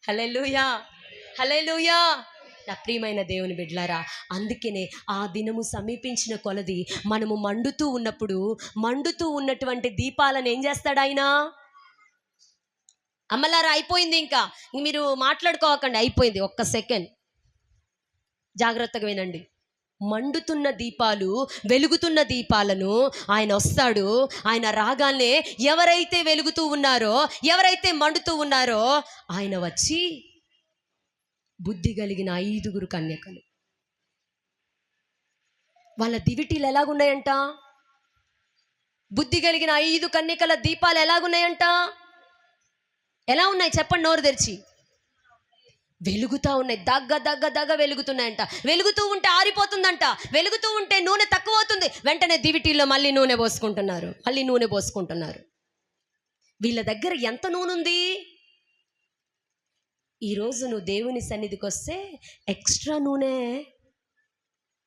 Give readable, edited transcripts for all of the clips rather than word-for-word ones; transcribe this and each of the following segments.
హల్లెలూయా, హల్లెలూయా. నా ప్రియమైన దేవుని బిడ్డలారా, అందుకనే ఆ దినము సమీపించిన కొలది మనము మండుతూ ఉన్నప్పుడు మండుతూ ఉన్నటువంటి దీపాలను ఏం చేస్తాడు ఆయన? అమ్మలారా అయిపోయింది, ఇంకా మీరు మాట్లాడుకోకండి, అయిపోయింది. ఒక్క సెకండ్ జాగ్రత్తగా వినండి. మండుతున్న దీపాలు, వెలుగుతున్న దీపాలను ఆయన వస్తాడు. ఆయన రాగానే ఎవరైతే వెలుగుతూ ఉన్నారో, ఎవరైతే మండుతూ ఉన్నారో, ఆయన వచ్చి బుద్ధి కలిగిన 5 కన్యకలు, వాళ్ళ దివిటీలు ఎలాగున్నాయంట? బుద్ధి కలిగిన 5 కన్యకల దీపాలు ఎలాగున్నాయంట? ఎలా ఉన్నాయి చెప్పండి నోరు తెరిచి. వెలుగుతూ ఉన్నాయి, దగ్గ దగ్గ దగ్గ వెలుగుతున్నాయంట. వెలుగుతూ ఉంటే ఆరిపోతుందంట, వెలుగుతూ ఉంటే నూనె తక్కువ అవుతుంది. వెంటనే దివిటీల్లో మళ్ళీ నూనె పోసుకుంటున్నారు, మళ్ళీ నూనె పోసుకుంటున్నారు. వీళ్ళ దగ్గర ఎంత నూనె ఉంది? ఈరోజు నువ్వు దేవుని సన్నిధికి వస్తే ఎక్స్ట్రా నూనె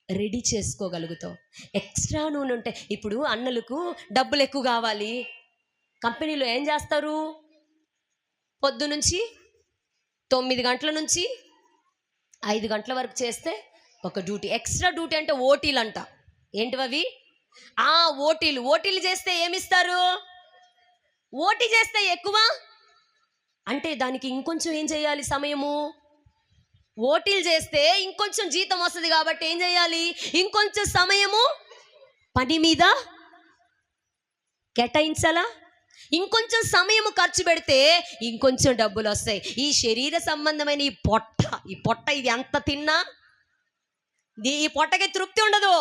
రెడీ చేసుకోగలుగుతావు. ఎక్స్ట్రా నూనె ఉంటే, ఇప్పుడు అన్నలకు డబ్బులు ఎక్కువ కావాలి, కంపెనీలో ఏం చేస్తారు? పొద్దు నుంచి 9 గంటల నుంచి 5 గంటల వరకు చేస్తే ఒక డ్యూటీ, ఎక్స్ట్రా డ్యూటీ అంటే ఓటీలు అంట. ఏంటివి? ఓటీలు చేస్తే ఏమిస్తారు? ఓటీ చేస్తే ఎక్కువ అంటే దానికి ఇంకొంచెం ఏం చేయాలి? సమయము. ఓటీలు చేస్తే ఇంకొంచెం జీతం వస్తుంది కాబట్టి ఏం చేయాలి? ఇంకొంచెం సమయము పని మీద కేటాయించాలా? ఇంకొంచెం సమయము ఖర్చు పెడితే ఇంకొంచెం డబ్బులు వస్తాయి. ఈ శరీర సంబంధమైన ఈ పొట్ట ఇది ఎంత తిన్నా ఈ పొట్టకి తృప్తి ఉండదు.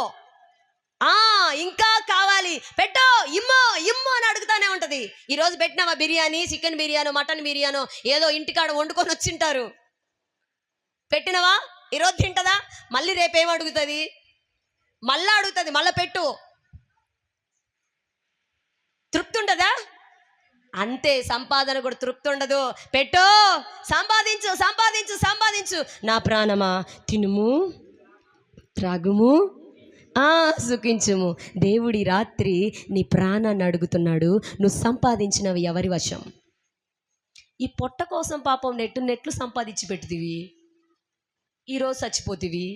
ఇంకా కావాలి, పెట్టో, ఇమ్మో ఇమ్మో అని అడుగుతానే ఉంటది. ఈరోజు పెట్టినావా బిర్యానీ, చికెన్ బిర్యానో, మటన్ బిర్యానో ఏదో ఇంటికాడ వండుకొని వచ్చింటారు, పెట్టినవా? ఈరోజు తింటదా? మళ్ళీ రేపేం అడుగుతుంది? మళ్ళా అడుగుతుంది, మళ్ళా పెట్టు. తృప్తి ఉండదా? అంతే, సంపాదన కూడా తృప్తి ఉండదు. పెట్టో, సంపాదించు సంపాదించు సంపాదించు. నా ప్రాణమా తినుము త్రాగుము సుఖించుము. దేవుడి రాత్రి నీ ప్రాణాన్ని అడుగుతున్నాడు, నువ్వు సంపాదించినవి ఎవరి వశం? ఈ పొట్ట కోసం పాపం నెట్లు సంపాదించి పెట్టుదివి, ఈరోజు చచ్చిపోతివి.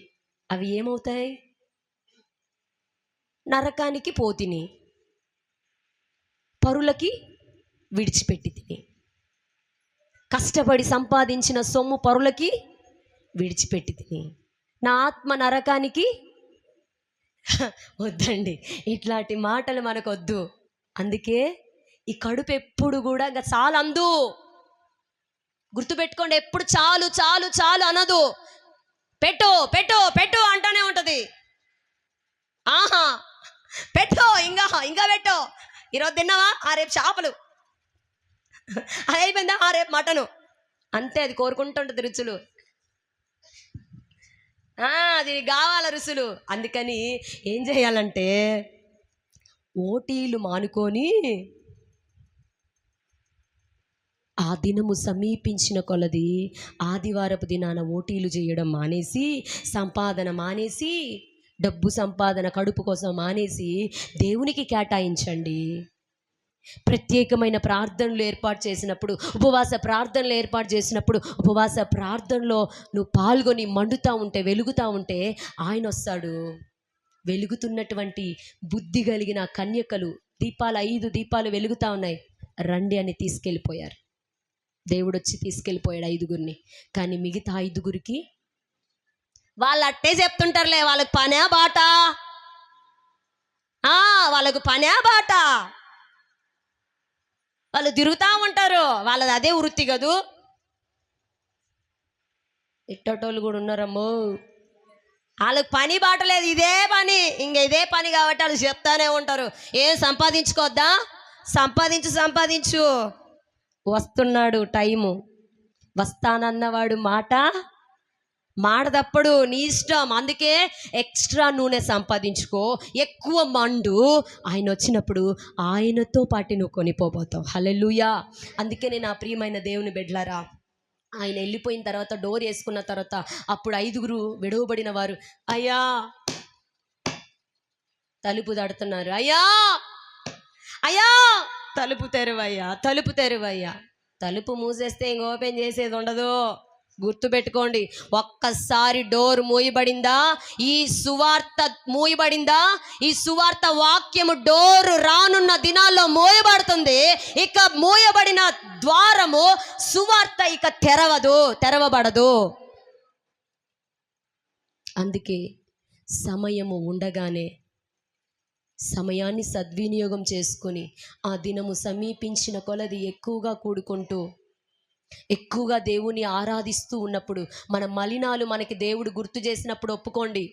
అవి ఏమవుతాయి? నరకానికి పోతిని, పరులకి విడిచిపెట్టి తిని. కష్టపడి సంపాదించిన సొమ్ము పరులకి విడిచిపెట్టి తిని, నా ఆత్మ నరకానికి వద్దండి. ఇట్లాంటి మాటలు మనకొద్దు. అందుకే ఈ కడుపు ఎప్పుడు కూడా ఇంకా చాలు అందు. గుర్తుపెట్టుకోండి, ఎప్పుడు చాలు చాలు చాలు అనదు. పెట్టు పెట్టు పెట్టు అంటానే ఉంటది. పెట్టు, ఇంకా పెట్టు. ఈరోజు తిన్నావా? రేపు చేపలు, అది అయిపోయిందా? రేపు మటను. అంతే, అది కోరుకుంటుంటుంది రుచులు. అది కావాల రుసులు. అందుకని ఏం చేయాలంటే ఓటీలు మానుకొని ఆ దినము సమీపించిన కొలది ఆదివారపు దినాన ఓటీలు చేయడం మానేసి, సంపాదన మానేసి, డబ్బు సంపాదన కడుపు కోసం మానేసి దేవునికి కేటాయించండి. ప్రత్యేకమైన ప్రార్థనలు ఏర్పాటు చేసినప్పుడు, ఉపవాస ప్రార్థనలు ఏర్పాటు చేసినప్పుడు, ఉపవాస ప్రార్థనలో నువ్వు పాల్గొని మండుతూ ఉంటే, వెలుగుతూ ఉంటే ఆయన వస్తాడు. వెలుగుతున్నటువంటి బుద్ధి కలిగిన కన్యకలు, 5 దీపాలు వెలుగుతూ ఉన్నాయి, రండి అని తీసుకెళ్ళిపోయారు. దేవుడు వచ్చి తీసుకెళ్ళిపోయాడు 5. కానీ మిగతా 5 వాళ్ళు అట్టే చెప్తుంటారులే, వాళ్ళకి పనే బాట, వాళ్ళకు పనే బాట, వాళ్ళు తిరుగుతూ ఉంటారు, వాళ్ళది అదే వృత్తి కదూ. ఇట్టోళ్ళు కూడా ఉన్నారమ్మో, వాళ్ళకి పని బాట లేదు, ఇదే పని, ఇదే పని కాబట్టి వాళ్ళు చెప్తానే ఉంటారు. ఏం సంపాదించుకోద్దా? సంపాదించు. వస్తున్నాడు టైము, వస్తానన్నవాడు మాటదప్పుడు నీ ఇష్టం. అందుకే ఎక్స్ట్రా నూనె సంపాదించుకో, ఎక్కువ మండు. ఆయన వచ్చినప్పుడు ఆయనతో పాటు నువ్వు కొనిపోతావు. హల్లెలూయా. అందుకే నేను ఆ ప్రియమైన దేవుని బిడ్డలారా, ఆయన వెళ్ళిపోయిన తర్వాత డోర్ వేసుకున్న తర్వాత అప్పుడు 5 విడవబడిన వారు, అయ్యా తలుపు తడుతున్నారు, అయ్యా అయ్యా తలుపు తెరువయ్యా, తలుపు తెరువయ్యా. తలుపు మూసేస్తే ఇంక ఓపెన్ చేసేది ఉండదు. గుర్తుపెట్టుకోండి, ఒక్కసారి డోర్ మూయబడిందా, ఈ సువార్త మూయబడిందా, ఈ సువార్త వాక్యము డోర్ రానున్న దినాల్లో మూయబడుతుంది. ఇక మూయబడిన ద్వారము సువార్త ఇక తెరవబడదు. అందుకే సమయము ఉండగానే సమయాన్ని సద్వినియోగం చేసుకొని ఆ దినము సమీపించిన కొలది ఎక్కువగా కూడుకుంటూ ఎక్కువగా దేవుని ఆరాధిస్తూ ఉన్నప్పుడు మన మలినాలు మనకి దేవుడు గుర్తు చేసినప్పుడు ఒప్పుకోండి,